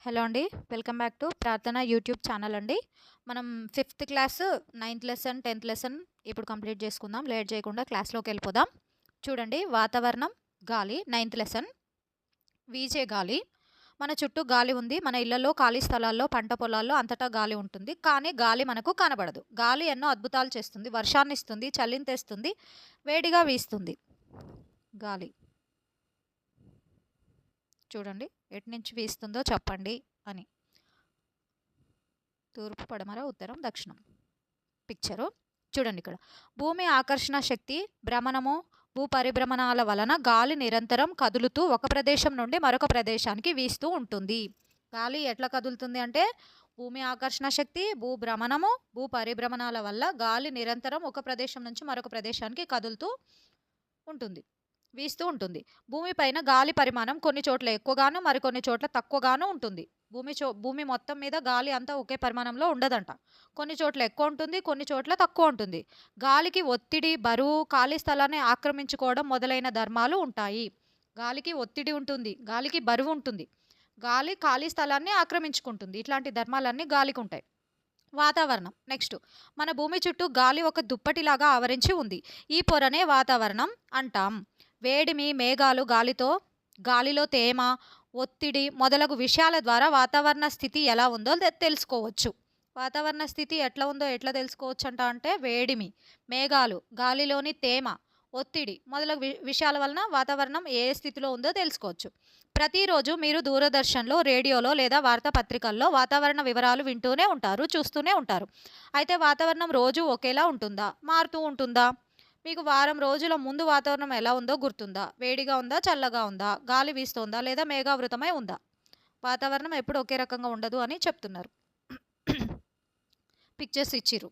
Hello అండి. Welcome back to ప్రార్థన YouTube channel అండి. మనం 5th class, 9th lesson, 10th lesson ఇప్పుడు కంప్లీట్ చేసుకుందాం. లేట్ చేయకుండా క్లాస్‌లోకి వెళ్ళిపోదాం. చూడండి, వాతావరణం, గాలి 9th లెసన్. వీచే గాలి. మన చుట్టూ గాలి ఉంది. మన ఇళ్లలో, ఖాళీ స్థలాల్లో, పంట పొలాల్లో అంతటా గాలి ఉంటుంది. కానీ గాలి మనకు కనబడదు. గాలి ఎన్నో అద్భుతాలు చేస్తుంది. వర్షాన్నిస్తుంది, చలిని తెస్తుంది, వేడిగా వీస్తుంది. గాలి చూడండి ఎటు నుంచి వీస్తుందో చెప్పండి అని. తూర్పు, పడమర, ఉత్తరం, దక్షిణం. పిక్చరు చూడండి. ఇక్కడ భూమి ఆకర్షణ శక్తి, భ్రమణము, భూపరిభ్రమణాల వలన గాలి నిరంతరం కదులుతూ ఒక ప్రదేశం నుండి మరొక ప్రదేశానికి వీస్తూ ఉంటుంది. గాలి ఎట్లా కదులుతుంది అంటే భూమి ఆకర్షణ శక్తి, భూభ్రమణము, భూపరిభ్రమణాల వల్ల గాలి నిరంతరం ఒక ప్రదేశం నుంచి మరొక ప్రదేశానికి కదులుతూ ఉంటుంది, వీస్తూ ఉంటుంది. భూమిపైన గాలి పరిమాణం కొన్ని చోట్ల ఎక్కువగాను, మరికొన్ని చోట్ల తక్కువగాను ఉంటుంది. భూమి మొత్తం మీద గాలి అంతా ఒకే పరిమాణంలో ఉండదంట. కొన్ని చోట్ల ఎక్కువ ఉంటుంది, కొన్ని చోట్ల తక్కువ ఉంటుంది. గాలికి ఒత్తిడి, బరువు, ఖాళీ స్థలాన్ని ఆక్రమించుకోవడం మొదలైన ధర్మాలు ఉంటాయి. గాలికి ఒత్తిడి ఉంటుంది, గాలికి బరువు ఉంటుంది, గాలి ఖాళీ స్థలాన్ని ఆక్రమించుకుంటుంది. ఇట్లాంటి ధర్మాలన్నీ గాలికి ఉంటాయి. వాతావరణం నెక్స్ట్. మన భూమి చుట్టూ గాలి ఒక దుప్పటిలాగా ఆవరించి ఉంది. ఈ పొరనే వాతావరణం అంటాం. వేడిమి, మేఘాలు, గాలిలో తేమ, ఒత్తిడి మొదలగు విషయాల ద్వారా వాతావరణ స్థితి ఎలా ఉందో తెలుసుకోవచ్చు. వాతావరణ స్థితి ఎట్లా ఉందో ఎట్లా తెలుసుకోవచ్చు అంటే వేడిమి, మేఘాలు, గాలిలోని తేమ, ఒత్తిడి మొదలగు విషయాల వలన వాతావరణం ఏ స్థితిలో ఉందో తెలుసుకోవచ్చు. ప్రతిరోజు మీరు దూరదర్శన్లో, రేడియోలో లేదా వార్తాపత్రికల్లో వాతావరణ వివరాలు వింటూనే ఉంటారు, చూస్తూనే ఉంటారు. అయితే వాతావరణం రోజు ఒకేలా ఉంటుందా, మారుతూ ఉంటుందా? మీకు వారం రోజుల ముందు వాతావరణం ఎలా ఉందో గుర్తుందా? వేడిగా ఉందా, చల్లగా ఉందా, గాలి వీస్తోందా లేదా మేఘావృతమై ఉందా? వాతావరణం ఎప్పుడు ఒకే రకంగా ఉండదు అని చెప్తున్నారు. పిక్చర్స్ ఇచ్చిర్రు.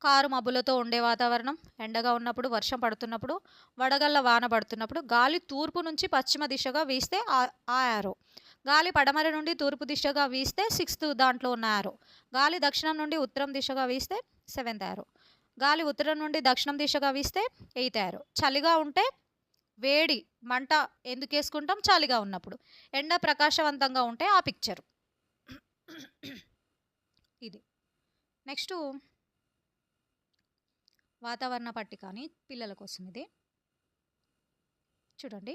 కారు మబ్బులతో ఉండే వాతావరణం, ఎండగా ఉన్నప్పుడు, వర్షం పడుతున్నప్పుడు, వడగళ్ళ వాన పడుతున్నప్పుడు. గాలి తూర్పు నుంచి పశ్చిమ దిశగా వీస్తే ఆ యారో. గాలి పడమర నుండి తూర్పు దిశగా వీస్తే 6th దాంట్లో ఉన్న యారో. గాలి దక్షిణం నుండి ఉత్తరం దిశగా వీస్తే 7th యారో. గాలి ఉత్తరం నుండి దక్షిణం దిశగా వీస్తే 8th యారో. చలిగా ఉంటే వేడి మంట ఎందుకు వేసుకుంటాం? చలిగా ఉన్నప్పుడు. ఎండ ప్రకాశవంతంగా ఉంటే ఆ పిక్చర్ ఇది. నెక్స్ట్ వాతావరణ పట్టిక అని పిల్లల కోసం ఇది. చూడండి,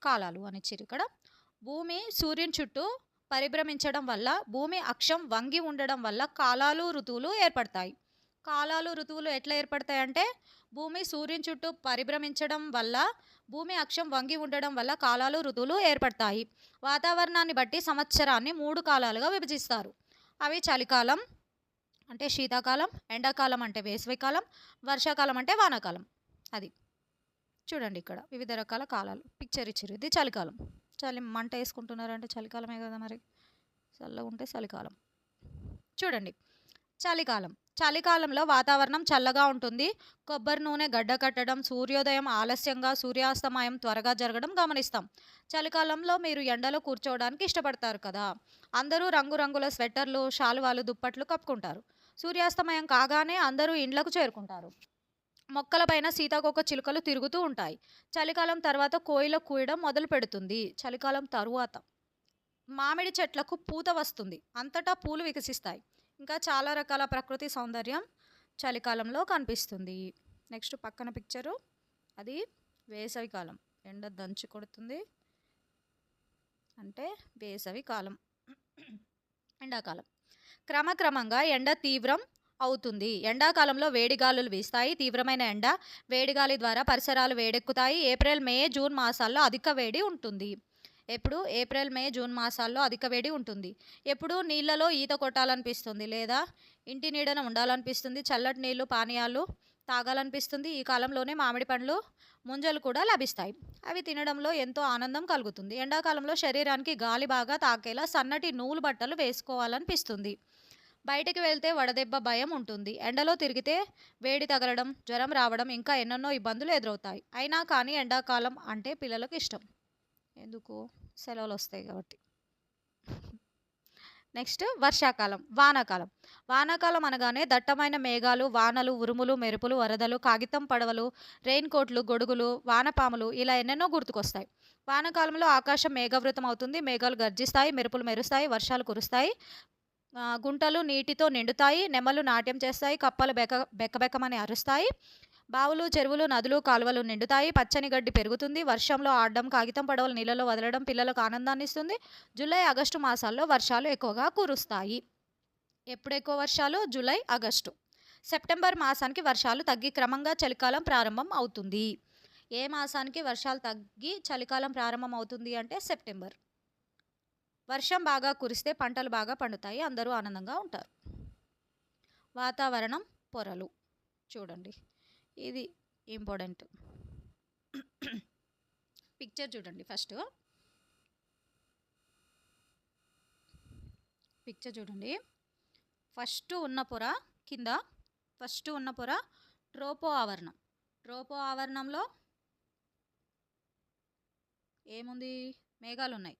కాలాలు అని ఇచ్చిర్రు ఇక్కడ. భూమి సూర్యుని చుట్టూ పరిభ్రమించడం వల్ల, భూమి అక్షం వంగి ఉండడం వల్ల కాలాలు, ఋతువులు ఏర్పడతాయి. కాలాలు, ఋతువులు ఎట్లా ఏర్పడతాయంటే భూమి సూర్యుని చుట్టూ పరిభ్రమించడం వల్ల, భూమి అక్షం వంగి ఉండడం వల్ల కాలాలు, ఋతువులు ఏర్పడతాయి. వాతావరణాన్ని బట్టి సంవత్సరాన్ని 3 కాలాలుగా విభజిస్తారు. అవి చలికాలం అంటే శీతాకాలం, ఎండాకాలం అంటే వేసవికాలం, వర్షాకాలం అంటే వానాకాలం. అది చూడండి ఇక్కడ వివిధ రకాల కాలాలు పిక్చర్ ఇచ్చారు. ఇది చలికాలం. మంట వేసుకుంటున్నారంటే చలికాలమే కదా, మరి చల్లగా ఉంటే చలికాలం. చూడండి, చలికాలంలో వాతావరణం చల్లగా ఉంటుంది. కొబ్బరి నూనె గడ్డ కట్టడం, సూర్యోదయం ఆలస్యంగా, సూర్యాస్తమయం త్వరగా జరగడం గమనిస్తాం. చలికాలంలో మీరు ఎండలో కూర్చోవడానికి ఇష్టపడతారు కదా. అందరూ రంగురంగుల స్వెటర్లు, శాలువాలు, దుప్పట్లు కప్పుకుంటారు. సూర్యాస్తమయం కాగానే అందరూ ఇండ్లకు చేరుకుంటారు. మొక్కలపైన సీతాకోక చిలుకలు తిరుగుతూ ఉంటాయి. చలికాలం తర్వాత కోయిల కూయడం మొదలు పెడుతుంది. చలికాలం తరువాత మామిడి చెట్లకు పూత వస్తుంది. అంతటా పూలు వికసిస్తాయి. ఇంకా చాలా రకాల ప్రకృతి సౌందర్యం చలికాలంలో కనిపిస్తుంది. నెక్స్ట్ పక్కన పిక్చరు, అది వేసవికాలం. ఎండ దంచి కొడుతుంది అంటే వేసవికాలం. ఎండాకాలం క్రమక్రమంగా ఎండ తీవ్రం అవుతుంది. ఎండాకాలంలో వేడిగాలులు వీస్తాయి. తీవ్రమైన ఎండ, వేడిగాలి ద్వారా పరిసరాలు వేడెక్కుతాయి. ఏప్రిల్, మే, జూన్ మాసాల్లో అధిక వేడి ఉంటుంది. ఎప్పుడు? ఏప్రిల్, మే, జూన్ మాసాల్లో అధిక వేడి ఉంటుంది. ఎప్పుడు? నీళ్ళలో ఈత కొట్టాలనిపిస్తుంది లేదా ఇంటి నీడన ఉండాలనిపిస్తుంది. చల్లటి నీళ్లు, పానీయాలు తాగాలనిపిస్తుంది. ఈ కాలంలోనే మామిడి పండ్లు, ముంజలు కూడా లభిస్తాయి. అవి తినడంలో ఎంతో ఆనందం కలుగుతుంది. ఎండాకాలంలో శరీరానికి గాలి బాగా తాకేలా సన్నటి నూలు బట్టలు వేసుకోవాలనిపిస్తుంది. బయటికి వెళ్తే వడదెబ్బ భయం ఉంటుంది. ఎండలో తిరిగితే వేడి తగలడం, జ్వరం రావడం, ఇంకా ఎన్నెన్నో ఇబ్బందులు ఎదురవుతాయి. అయినా కానీ ఎండాకాలం అంటే పిల్లలకు ఇష్టం. ఎందుకు? సెలవులు వస్తాయి కాబట్టి. నెక్స్ట్ వర్షాకాలం, వానాకాలం. వానాకాలం అనగానే దట్టమైన మేఘాలు, వానలు, ఉరుములు, మెరుపులు, వరదలు, కాగితం పడవలు, రెయిన్ కోట్లు, గొడుగులు, వానపాములు ఇలా ఎన్నెన్నో గుర్తుకొస్తాయి. వానాకాలంలో ఆకాశం మేఘావృతం అవుతుంది. మేఘాలు గర్జిస్తాయి, మెరుపులు మెరుస్తాయి, వర్షాలు కురుస్తాయి. గుంటలు నీటితో నిండుతాయి, నెమళ్ళు నాట్యం చేస్తాయి, కప్పలు బెకబెకమని అరుస్తాయి. బావులు, చెరువులు, నదులు, కాలువలు నిండుతాయి, పచ్చని గడ్డి పెరుగుతుంది. వర్షంలో ఆడడం, కాగితం పడవలు నీళ్ళలో వదలడం పిల్లలకు ఆనందాన్ని ఇస్తుంది. జూలై, ఆగస్టు మాసాల్లో వర్షాలు ఎక్కువగా కురుస్తాయి. ఎప్పుడు ఎక్కువ వర్షాలు? July, August. సెప్టెంబర్ మాసానికి వర్షాలు తగ్గి క్రమంగా చలికాలం ప్రారంభం అవుతుంది. ఏ మాసానికి వర్షాలు తగ్గి చలికాలం ప్రారంభం అవుతుంది అంటే సెప్టెంబర్. వర్షం బాగా కురిస్తే పంటలు బాగా పండుతాయి, అందరూ ఆనందంగా ఉంటారు. వాతావరణం పొరలు చూడండి, ఇది ఇంపార్టెంట్. పిక్చర్ చూడండి. పిక్చర్ చూడండి. ఫస్ట్ ఉన్న పొర కింద, ఫస్ట్ ఉన్న పొర ట్రోపో ఆవరణం. ట్రోపో ఆవరణంలో ఏముంది? మేఘాలు ఉన్నాయి.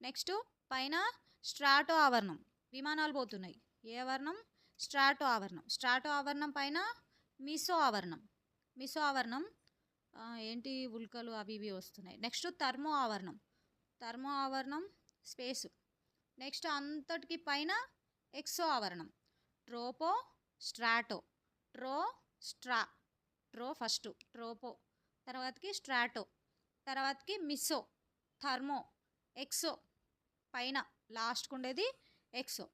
నెక్స్ట్ పైన స్ట్రాటో ఆవరణం, విమానాలు పోతున్నాయి. ఏ ఆవరణం? స్ట్రాటో ఆవరణం. స్ట్రాటో ఆవరణం పైన మిసో ఆవరణం. మిసో ఆవరణం ఏంటి? ఉల్కలు అవి ఇవి వస్తున్నాయి. నెక్స్ట్ థర్మో ఆవరణం. థర్మో ఆవరణం స్పేస్. నెక్స్ట్ అంతటికి పైన ఎక్సో ఆవరణం. ట్రోపో, స్ట్రాటో, ట్రో ఫస్ట్, ట్రోపో, తర్వాతకి స్ట్రాటో, తర్వాతకి మిసో, థర్మో, ఎక్సో, పైన లాస్ట్కి ఉండేది ఎక్సో.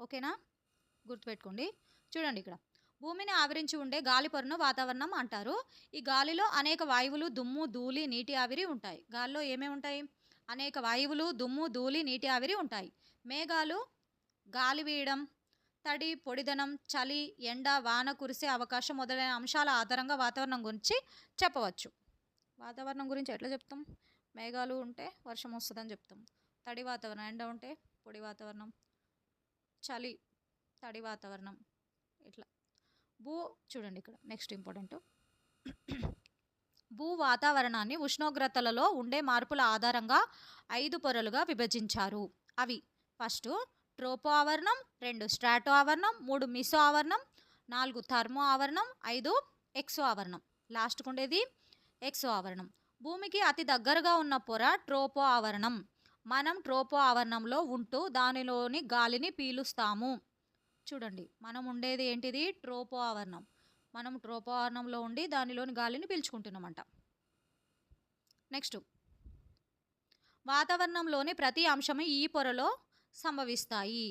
ఓకేనా? గుర్తుపెట్టుకోండి. చూడండి, ఇక్కడ భూమిని ఆవరించి ఉండే గాలి పొరను వాతావరణం అంటారు. ఈ గాలిలో అనేక వాయువులు, దుమ్ము, ధూళి, నీటి ఆవిరి ఉంటాయి. గాలిలో ఏమేమి ఉంటాయి? అనేక వాయువులు, దుమ్ము, ధూళి, నీటి ఆవిరి ఉంటాయి. మేఘాలు గాలి వీయడం, తడి, పొడిదనం, చలి, ఎండ, వాన కురిసే అవకాశం మొదలైన అంశాల ఆధారంగా వాతావరణం గురించి చెప్పవచ్చు. వాతావరణం గురించి ఎట్లా చెప్తాం? మేఘాలు ఉంటే వర్షం వస్తుందని చెప్తాం. తడి వాతావరణం, ఎండ ఉంటే పొడి వాతావరణం, చలి, తడి వాతావరణం, ఇట్లా. చూడండి ఇక్కడ నెక్స్ట్ ఇంపార్టెంట్. భూ వాతావరణాన్ని ఉష్ణోగ్రతలలో ఉండే మార్పుల ఆధారంగా 5 పొరలుగా విభజించారు. అవి: ఫస్ట్ ట్రోపో ఆవరణం, 2 స్ట్రాటో ఆవరణం, 3 మిసో ఆవరణం, 4 థర్మో ఆవరణం, 5 ఎక్సో ఆవరణం. లాస్ట్కు ఉండేది ఎక్సో ఆవరణం. భూమికి అతి దగ్గరగా ఉన్న పొర ట్రోపో ఆవరణం. మనం ట్రోపో ఆవరణంలో ఉంటూ దానిలోని గాలిని పీలుస్తాము. చూడండి, మనం ఉండేది ఏంటిది? ట్రోపో ఆవరణం. మనం ట్రోపో ఆవరణంలో ఉండి దానిలోని గాలిని పీల్చుకుంటున్నామంట. నెక్స్ట్, వాతావరణంలోని ప్రతి అంశము ఈ పొరలో సంభవిస్తాయి.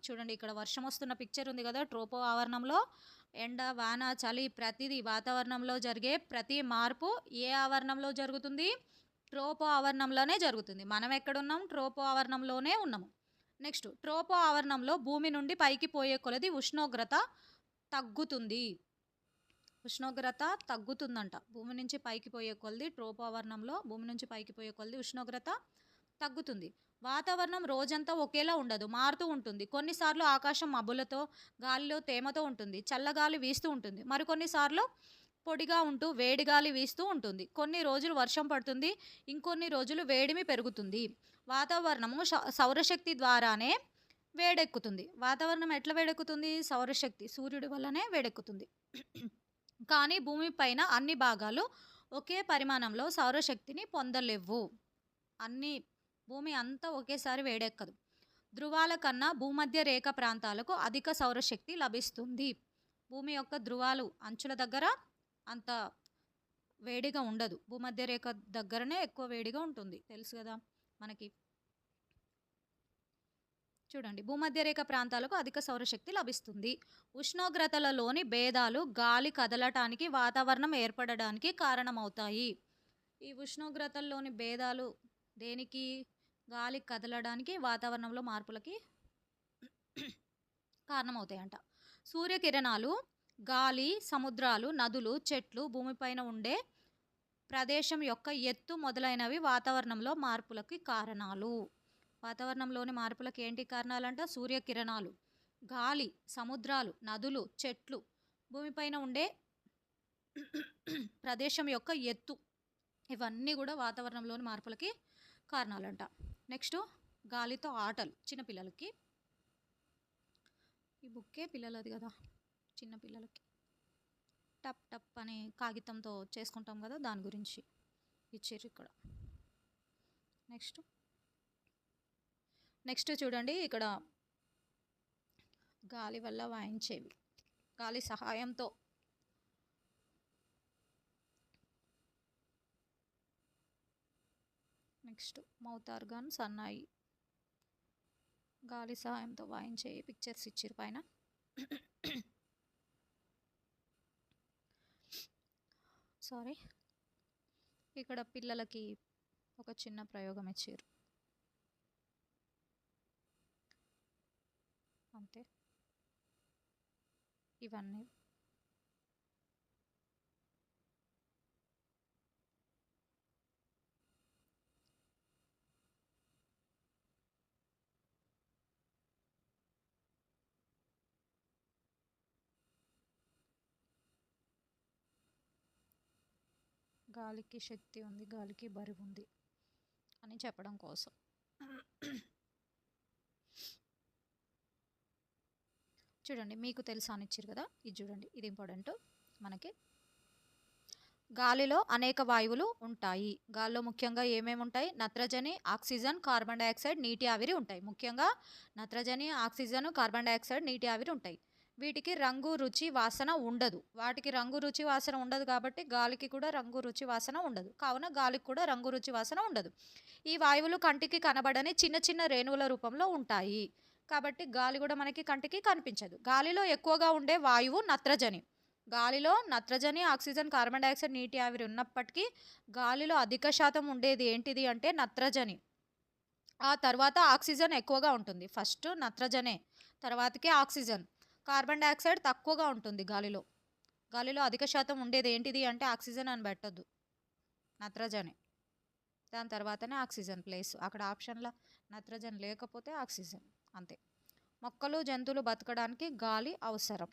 చూడండి, ఇక్కడ వర్షం వస్తున్న పిక్చర్ ఉంది కదా. ట్రోపో ఆవరణంలో ఎండ, వాన, చలి, ప్రతిదీ వాతావరణంలో జరిగే ప్రతి మార్పు ఏ ఆవరణంలో జరుగుతుంది? ట్రోపో ఆవరణంలోనే జరుగుతుంది. మనం ఎక్కడున్నాం? ట్రోపో ఆవరణంలోనే ఉన్నాము. నెక్స్ట్, ట్రోపో ఆవరణంలో భూమి నుండి పైకి పోయే కొలది ఉష్ణోగ్రత తగ్గుతుంది. ఉష్ణోగ్రత తగ్గుతుందంట. భూమి నుంచి పైకి పోయే కొలది, ట్రోపో ఆవరణంలో భూమి నుంచి పైకి పోయే కొలది ఉష్ణోగ్రత తగ్గుతుంది. వాతావరణం రోజంతా ఒకేలా ఉండదు, మారుతూ ఉంటుంది. కొన్నిసార్లు ఆకాశం మబ్బులతో, గాలిలో తేమతో ఉంటుంది, చల్లగాలి వీస్తూ ఉంటుంది. మరికొన్నిసార్లు పొడిగా ఉంటూ వేడిగాలి వీస్తూ ఉంటుంది. కొన్ని రోజులు వర్షం పడుతుంది, ఇంకొన్ని రోజులు వేడిమి పెరుగుతుంది. వాతావరణము సౌరశక్తి ద్వారానే వేడెక్కుతుంది. వాతావరణం ఎట్లా వేడెక్కుతుంది? సౌరశక్తి, సూర్యుడి వల్లనే వేడెక్కుతుంది. కానీ భూమి పైన అన్ని భాగాలు ఒకే పరిమాణంలో సౌరశక్తిని పొందలేవు. భూమి అంతా ఒకేసారి వేడెక్కదు. ధృవాల కన్నా భూమధ్య రేఖ ప్రాంతాలకు అధిక సౌరశక్తి లభిస్తుంది. భూమి యొక్క ధృవాలు అంచుల దగ్గర అంత వేడిగా ఉండదు. భూమధ్య రేఖ దగ్గరనే ఎక్కువ వేడిగా ఉంటుంది, తెలుసు కదా మనకి. చూడండి, భూమధ్య రేఖ ప్రాంతాలకు అధిక సౌరశక్తి లభిస్తుంది. ఉష్ణోగ్రతలలోని భేదాలు గాలి కదలటానికి, వాతావరణం ఏర్పడడానికి కారణమవుతాయి. ఈ ఉష్ణోగ్రతల్లోని భేదాలు దేనికి? గాలి కదలడానికి, వాతావరణంలో మార్పులకి కారణమవుతాయంట. సూర్యకిరణాలు, గాలి, సముద్రాలు, నదులు, చెట్లు, భూమిపైన ఉండే ప్రదేశం యొక్క ఎత్తు మొదలైనవి వాతావరణంలో మార్పులకి కారణాలు. వాతావరణంలోని మార్పులకు ఏంటి కారణాలంట? సూర్యకిరణాలు, గాలి, సముద్రాలు, నదులు, చెట్లు, భూమిపైన ఉండే ప్రదేశం యొక్క ఎత్తు, ఇవన్నీ కూడా వాతావరణంలోని మార్పులకి కారణాలంట. నెక్స్ట్, గాలితో ఆటలు చిన్నపిల్లలకి. ఈ బుక్కే పిల్లలది కదా, చిన్న పిల్లలకి. టప్ టప్ అని కాగితంతో చేసుకుంటాం కదా, దాని గురించి ఇచ్చారు ఇక్కడ. నెక్స్ట్ చూడండి, ఇక్కడ గాలి వల్ల వాయించేవి, గాలి సహాయంతో. నెక్స్ట్ మౌత్ ఆర్గాన్, సన్నాయి, గాలి సహాయంతో వాయించే పిక్చర్స్ ఇచ్చారు పైన. సారీ, ఇక్కడ పిల్లలకి ఒక చిన్న ప్రయోగం ఇచ్చారు అంతే. ఇవన్నీ గాలికి శక్తి ఉంది, గాలికి బరువు ఉంది అని చెప్పడం కోసం. చూడండి, మీకు తెలుసా అని ఇచ్చారు కదా, ఇది చూడండి, ఇది ఇంపార్టెంట్ మనకి. గాలిలో అనేక వాయువులు ఉంటాయి. గాలిలో ముఖ్యంగా ఏమేమి ఉంటాయి? నత్రజని, ఆక్సిజన్, కార్బన్ డైఆక్సైడ్, నీటి ఆవిరి ఉంటాయి. ముఖ్యంగా నత్రజని, ఆక్సిజన్, కార్బన్ డైఆక్సైడ్, నీటి ఆవిరి ఉంటాయి. వీటికి రంగు, రుచి, వాసన ఉండదు. వాటికి రంగు, రుచి, వాసన ఉండదు కాబట్టి గాలికి కూడా రంగు, రుచి, వాసన ఉండదు. కావున గాలికి కూడా రంగు, రుచి, వాసన ఉండదు. ఈ వాయువులు కంటికి కనబడని చిన్న చిన్న రేణువుల రూపంలో ఉంటాయి కాబట్టి గాలి కూడా మనకి కంటికి కనిపించదు. గాలిలో ఎక్కువగా ఉండే వాయువు నత్రజని. గాలిలో నత్రజని, ఆక్సిజన్, కార్బన్ డైఆక్సైడ్, నీటి ఆవిరి ఉన్నప్పటికీ గాలిలో అధిక శాతం ఉండేది ఏంటిది అంటే నత్రజని. ఆ తర్వాత ఆక్సిజన్ ఎక్కువగా ఉంటుంది. ఫస్ట్ నత్రజనే, తర్వాతకి ఆక్సిజన్. కార్బన్ డైఆక్సైడ్ తక్కువగా ఉంటుంది గాలిలో. గాలిలో అధిక శాతం ఉండేది ఏంటిది అంటే ఆక్సిజన్ అని పెట్టద్దు, నత్రజని. దాని తర్వాతనే ఆక్సిజన్ ప్లేస్. అక్కడ ఆప్షన్లో నత్రజన్ లేకపోతే ఆక్సిజన్, అంతే. మొక్కలు, జంతువులు బతకడానికి గాలి అవసరం.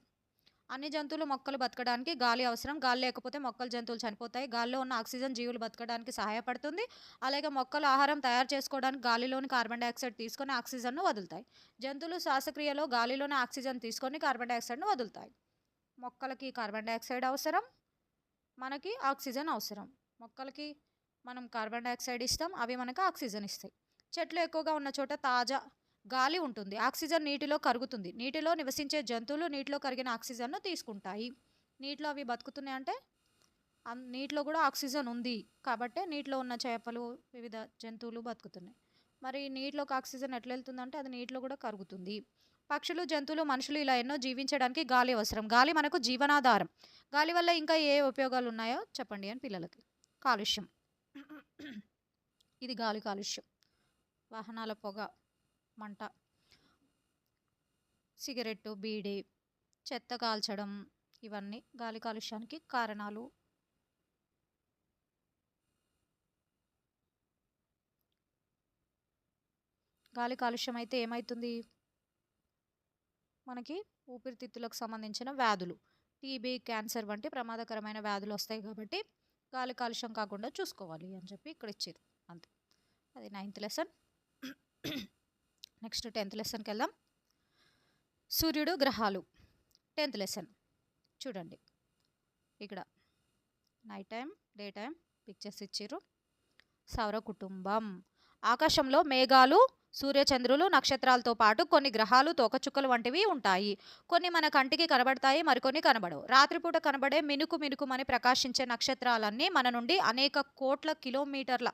అన్ని జంతువులు, మొక్కలు బతకడానికి గాలి అవసరం. గాలి లేకపోతే మొక్కలు, జంతువులు చనిపోతాయి. గాలిలో ఉన్న ఆక్సిజన్ జీవులు బతకడానికి సహాయపడుతుంది. అలాగే మొక్కలు ఆహారం తయారు చేసుకోవడానికి గాలిలోని కార్బన్ డైఆక్సైడ్ తీసుకొని ఆక్సిజన్ను వదులుతాయి. జంతువులు శ్వాసక్రియలో గాలిలోని ఆక్సిజన్ తీసుకొని కార్బన్ డైఆక్సైడ్ను వదులుతాయి. మొక్కలకి కార్బన్ డైఆక్సైడ్ అవసరం, మనకి ఆక్సిజన్ అవసరం. మొక్కలకి మనం కార్బన్ డైఆక్సైడ్ ఇస్తాం, అవి మనకు ఆక్సిజన్ ఇస్తాయి. చెట్లు ఎక్కువగా ఉన్న చోట తాజా గాలి ఉంటుంది. ఆక్సిజన్ నీటిలో కరుగుతుంది. నీటిలో నివసించే జంతువులు నీటిలో కరిగిన ఆక్సిజన్ను తీసుకుంటాయి. నీటిలో అవి బతుకుతున్నాయి అంటే నీటిలో కూడా ఆక్సిజన్ ఉంది కాబట్టి నీటిలో ఉన్న చేపలు, వివిధ జంతువులు బతుకుతున్నాయి. మరి నీటిలోకి ఆక్సిజన్ ఎట్లా వెళ్తుందంటే అది నీటిలో కూడా కరుగుతుంది. పక్షులు, జంతువులు, మనుషులు ఇలా ఎన్నో జీవించడానికి గాలి అవసరం. గాలి మనకు జీవనాధారం. గాలి వల్ల ఇంకా ఏ ఉపయోగాలు ఉన్నాయో చెప్పండి అని పిల్లలకి. కాలుష్యం, ఇది గాలి కాలుష్యం. వాహనాల పొగ, మంట, సిగరెట్టు, బీడి, చెత్త కాల్చడం, ఇవన్నీ గాలి కాలుష్యానికి కారణాలు. గాలి కాలుష్యం అయితే ఏమవుతుంది? మనకి ఊపిరితిత్తులకు సంబంధించిన వ్యాధులు, టీబీ, క్యాన్సర్ వంటి ప్రమాదకరమైన వ్యాధులు వస్తాయి కాబట్టి గాలి కాలుష్యం కాకుండా చూసుకోవాలి అని చెప్పి ఇక్కడ ఇచ్చారు, అంతే. అది 9th లెసన్. నెక్స్ట్ 10th లెసన్కి వెళ్దాం. సూర్యుడు, గ్రహాలు. 10th లెసన్ చూడండి, ఇక్కడ night time, day time pictures ఇచ్చారు. సౌర కుటుంబం. ఆకాశంలో మేఘాలు, సూర్యచంద్రులు, నక్షత్రాలతో పాటు కొన్ని గ్రహాలు, తోకచుక్కలు వంటివి ఉంటాయి. కొన్ని మన కంటికి కనబడతాయి, మరికొన్ని కనబడవు. రాత్రిపూట కనబడే మినుకు మినుకుమని ప్రకాశించే నక్షత్రాలన్నీ మన నుండి అనేక కోట్ల కిలోమీటర్ల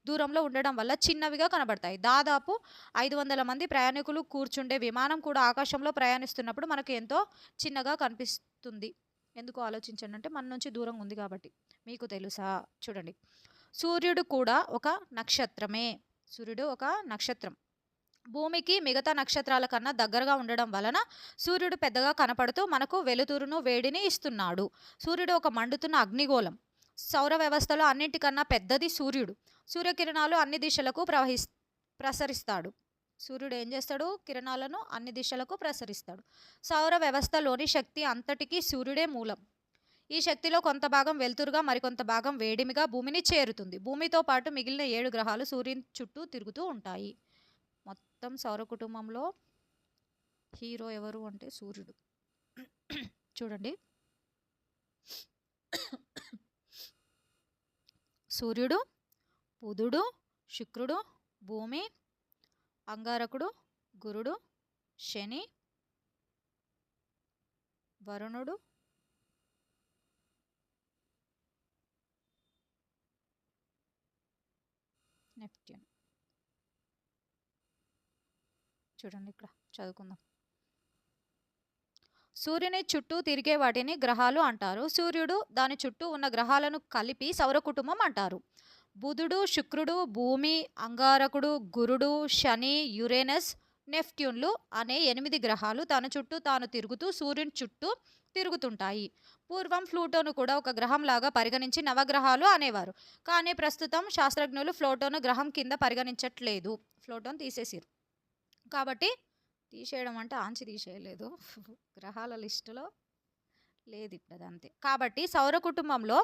దూరంలో ఉండడం వల్ల చిన్నవిగా కనబడతాయి. దాదాపు 500 మంది ప్రయాణికులు కూర్చుండే విమానం కూడా ఆకాశంలో ప్రయాణిస్తున్నప్పుడు మనకు ఎంతో చిన్నగా కనిపిస్తుంది. ఎందుకు ఆలోచించండి అంటే మన నుంచి దూరం ఉంది కాబట్టి. మీకు తెలుసా? చూడండి, సూర్యుడు కూడా ఒక నక్షత్రమే. సూర్యుడు ఒక నక్షత్రం. భూమికి మిగతా నక్షత్రాల కన్నా దగ్గరగా ఉండడం వలన సూర్యుడు పెద్దగా కనపడుతూ మనకు వెలుతురును, వేడిని ఇస్తున్నాడు. సూర్యుడు ఒక మండుతున్న అగ్నిగోళం. సౌర వ్యవస్థలో అన్నింటికన్నా పెద్దది సూర్యుడు. సూర్యకిరణాలు అన్ని దిశలకు ప్రసరిస్తాడు. సూర్యుడు ఏం చేస్తాడు? కిరణాలను అన్ని దిశలకు ప్రసరిస్తాడు. సౌర వ్యవస్థలోని శక్తి అంతటికీ సూర్యుడే మూలం. ఈ శక్తిలో కొంత భాగం వెలుతురుగా, మరికొంత భాగం వేడిమిగా భూమిని చేరుతుంది. భూమితో పాటు మిగిలిన 7 గ్రహాలు సూర్యుని చుట్టూ తిరుగుతూ ఉంటాయి. మొత్తం సౌర కుటుంబంలో హీరో ఎవరు అంటే సూర్యుడు. చూడండి, సూర్యుడు, బుధుడు, శుక్రుడు, భూమి, అంగారకుడు, గురుడు, శని, వరుణుడు, నెప్ట్యూన్. చూడండి, ఇక్కడ చదువుకుందాం. సూర్యుని చుట్టూ తిరిగే వాటిని గ్రహాలు అంటారు. సూర్యుడు దాని చుట్టూ ఉన్న గ్రహాలను కలిపి సౌర కుటుంబం అంటారు. బుధుడు, శుక్రుడు, భూమి, అంగారకుడు, గురుడు, శని, యురేనస్, నెప్ట్యూన్లు అనే 8 గ్రహాలు తన చుట్టూ తాను తిరుగుతూ సూర్యుని చుట్టూ తిరుగుతుంటాయి. పూర్వం ప్లూటోను కూడా ఒక గ్రహంలాగా పరిగణించి నవగ్రహాలు అనేవారు. కానీ ప్రస్తుతం శాస్త్రజ్ఞులు ప్లూటోను గ్రహం కింద పరిగణించట్లేదు. ప్లూటోను తీసేసారు. కాబట్టి తీసేయడం అంటే ఆంచి తీసేయలేదు, గ్రహాల లిస్టులో లేదు ఇప్పుడు, అంతే. కాబట్టి సౌర కుటుంబంలో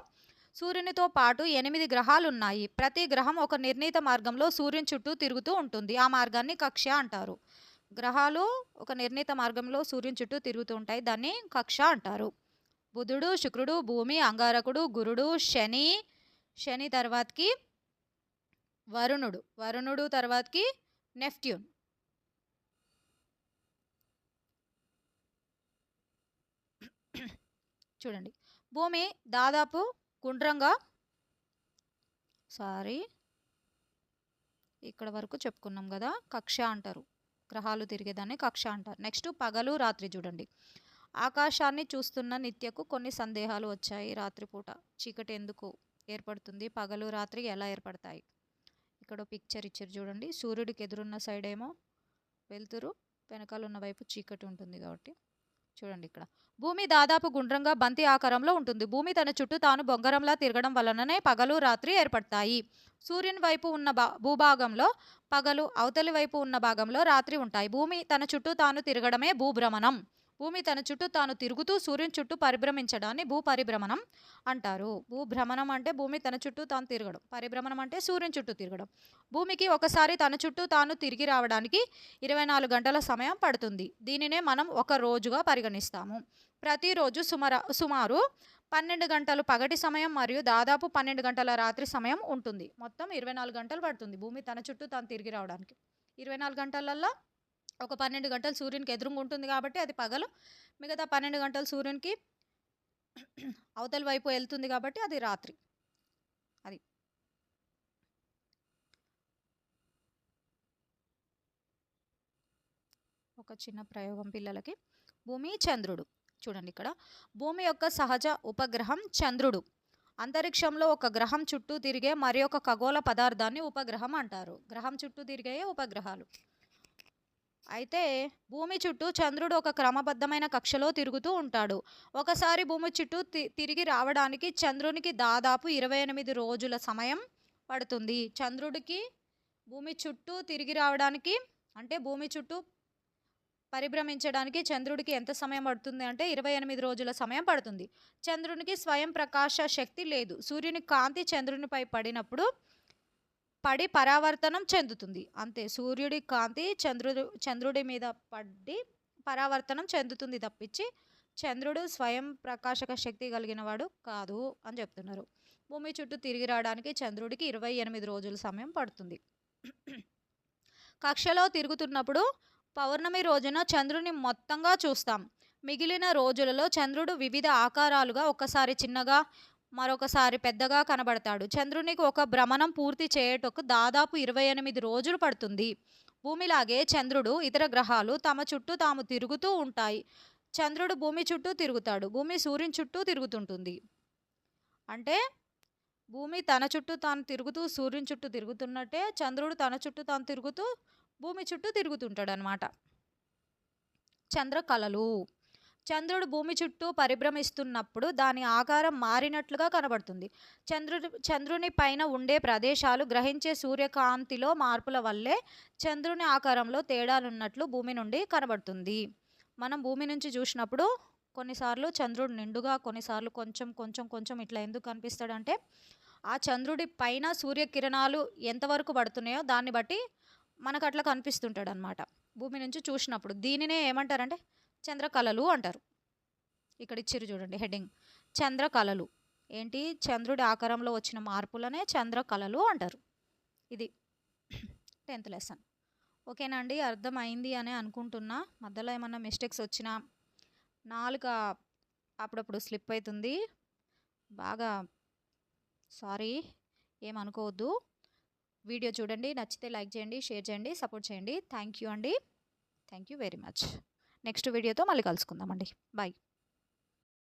సూర్యునితో పాటు 8 గ్రహాలు ఉన్నాయి. ప్రతి గ్రహం ఒక నిర్ణీత మార్గంలో సూర్యుని చుట్టూ తిరుగుతూ ఉంటుంది. ఆ మార్గాన్ని కక్ష్య అంటారు. గ్రహాలు ఒక నిర్ణీత మార్గంలో సూర్యుని చుట్టూ తిరుగుతూ ఉంటాయి, దాన్ని కక్ష్య అంటారు. బుధుడు, శుక్రుడు, భూమి, అంగారకుడు, గురుడు, శని తర్వాతకి వరుణుడు తర్వాతకి నెప్ట్యూన్. చూడండి, భూమి దాదాపు గుండ్రంగా, ఇక్కడ వరకు చెప్పుకున్నాం కదా, కక్ష్య అంటారు. గ్రహాలు తిరిగేదాన్ని కక్ష్య అంటారు. నెక్స్ట్ పగలు రాత్రి. చూడండి, ఆకాశాన్ని చూస్తున్న నిత్యకు కొన్ని సందేహాలు వచ్చాయి. రాత్రిపూట చీకటి ఎందుకు ఏర్పడుతుంది, పగలు రాత్రి ఎలా ఏర్పడతాయి? ఇక్కడ పిక్చర్ ఇచ్చారు చూడండి. సూర్యుడికి ఎదురున్న సైడ్ ఏమో వెలుతురు, వెనకాల ఉన్న వైపు చీకటి ఉంటుంది కాబట్టి. చూడండి, ఇక్కడ భూమి దాదాపు గుండ్రంగా బంతి ఆకారంలో ఉంటుంది. భూమి తన చుట్టూ తాను బొంగరంలా తిరగడం వలననే పగలు రాత్రి ఏర్పడతాయి. సూర్యుని వైపు ఉన్న భూభాగంలో పగలు, అవతలి వైపు ఉన్న భాగంలో రాత్రి ఉంటాయి. భూమి తన చుట్టూ తాను తిరగడమే భూభ్రమణం. భూమి తన చుట్టూ తాను తిరుగుతూ సూర్యుని చుట్టూ పరిభ్రమించడాన్ని భూపరిభ్రమణం అంటారు. భూభ్రమణం అంటే భూమి తన చుట్టూ తాను తిరగడం, పరిభ్రమణం అంటే సూర్యుని చుట్టూ తిరగడం. భూమికి ఒకసారి తన చుట్టూ తాను తిరిగి రావడానికి 24 గంటల సమయం పడుతుంది. దీనినే మనం ఒక రోజుగా పరిగణిస్తాము. ప్రతిరోజు సుమారు 12 గంటలు పగటి సమయం మరియు దాదాపు 12 గంటల రాత్రి సమయం ఉంటుంది. మొత్తం 24 గంటలు పడుతుంది భూమి తన చుట్టూ తాను తిరిగి రావడానికి. 24 గంటలల్లో ఒక 12 గంటలు సూర్యునికి ఎదురుగా ఉంటుంది కాబట్టి అది పగలు. మిగతా 12 గంటలు సూర్యునికి అవతలి వైపు వెళ్తుంది కాబట్టి అది రాత్రి. అది ఒక చిన్న ప్రయోగం పిల్లలకి. భూమి, చంద్రుడు. చూడండి, ఇక్కడ భూమి యొక్క సహజ ఉపగ్రహం చంద్రుడు. అంతరిక్షంలో ఒక గ్రహం చుట్టూ తిరిగే మరి ఒక ఖగోళ పదార్థాన్ని ఉపగ్రహం అంటారు. గ్రహం చుట్టూ తిరిగే ఉపగ్రహాలు. అయితే భూమి చుట్టూ చంద్రుడు ఒక క్రమబద్ధమైన కక్షలో తిరుగుతూ ఉంటాడు. ఒకసారి భూమి చుట్టూ తిరిగి రావడానికి చంద్రునికి దాదాపు 28 రోజుల సమయం పడుతుంది. చంద్రుడికి భూమి చుట్టూ తిరిగి రావడానికి, అంటే భూమి చుట్టూ పరిభ్రమించడానికి చంద్రుడికి ఎంత సమయం పడుతుంది అంటే 28 రోజుల సమయం పడుతుంది. చంద్రునికి స్వయం ప్రకాశ శక్తి లేదు. సూర్యుని కాంతి చంద్రునిపై పడినప్పుడు పడి పరావర్తనం చెందుతుంది, అంతే. సూర్యుడి కాంతి చంద్రుడి మీద పడి పరావర్తనం చెందుతుంది తప్పించి చంద్రుడు స్వయం ప్రకాశక శక్తి కలిగిన వాడు కాదు అని చెప్తున్నారు. భూమి చుట్టూ తిరిగి రావడానికి చంద్రుడికి 28 రోజుల సమయం పడుతుంది. కక్షలో తిరుగుతున్నప్పుడు పౌర్ణమి రోజున చంద్రుని మొత్తంగా చూస్తాం. మిగిలిన రోజులలో చంద్రుడు వివిధ ఆకారాలుగా, ఒకసారి చిన్నగా మరొకసారి పెద్దగా కనబడతాడు. చంద్రునికి ఒక భ్రమణం పూర్తి చేయటకు దాదాపు 28 రోజులు పడుతుంది. భూమిలాగే చంద్రుడు, ఇతర గ్రహాలు తమ చుట్టూ తాము తిరుగుతూ ఉంటాయి. చంద్రుడు భూమి చుట్టూ తిరుగుతాడు, భూమి సూర్యుని చుట్టూ తిరుగుతుంటుంది. అంటే భూమి తన చుట్టూ తాను తిరుగుతూ సూర్యుని చుట్టూ తిరుగుతున్నట్టే చంద్రుడు తన చుట్టూ తాను తిరుగుతూ భూమి చుట్టూ తిరుగుతుంటాడు అన్నమాట. చంద్రకళలు. చంద్రుడు భూమి చుట్టూ పరిభ్రమిస్తున్నప్పుడు దాని ఆకారం మారినట్లుగా కనబడుతుంది. చంద్రుని పైన ఉండే ప్రదేశాలు గ్రహించే సూర్యకాంతిలో మార్పుల వల్లే చంద్రుని ఆకారంలో తేడాలున్నట్లు భూమి నుండి కనబడుతుంది. మనం భూమి నుంచి చూసినప్పుడు కొన్నిసార్లు చంద్రుడు నిండుగా, కొన్నిసార్లు కొంచెం కొంచెం కొంచెం ఇట్లా ఎందుకు కనిపిస్తాడంటే ఆ చంద్రుడి పైన సూర్యకిరణాలు ఎంతవరకు పడుతున్నాయో దాన్ని బట్టి మనకు అట్లా కనిపిస్తుంటాడు అనమాట భూమి నుంచి చూసినప్పుడు. దీనినే ఏమంటారంటే చంద్రకళలు అంటారు. ఇక్కడ ఇచ్చిర్రు చూడండి హెడ్డింగ్, చంద్రకళలు. ఏంటి? చంద్రుడి ఆకారంలో వచ్చిన మార్పులనే చంద్రకళలు అంటారు. ఇది 10th లెసన్. ఓకేనా అండి? అర్థమైంది అని అనుకుంటున్నా. మధ్యలో ఏమన్నా మిస్టేక్స్ వచ్చినా, నాలుక అప్పుడప్పుడు స్లిప్ అవుతుంది, బాగా సారీ, ఏమనుకోవద్దు. వీడియో చూడండి, నచ్చితే లైక్ చేయండి, షేర్ చేయండి, సపోర్ట్ చేయండి. థ్యాంక్ యూ అండి. Thank you very much. Next వీడియోతో మళ్ళీ కలుసుకుందామండి. బాయ్.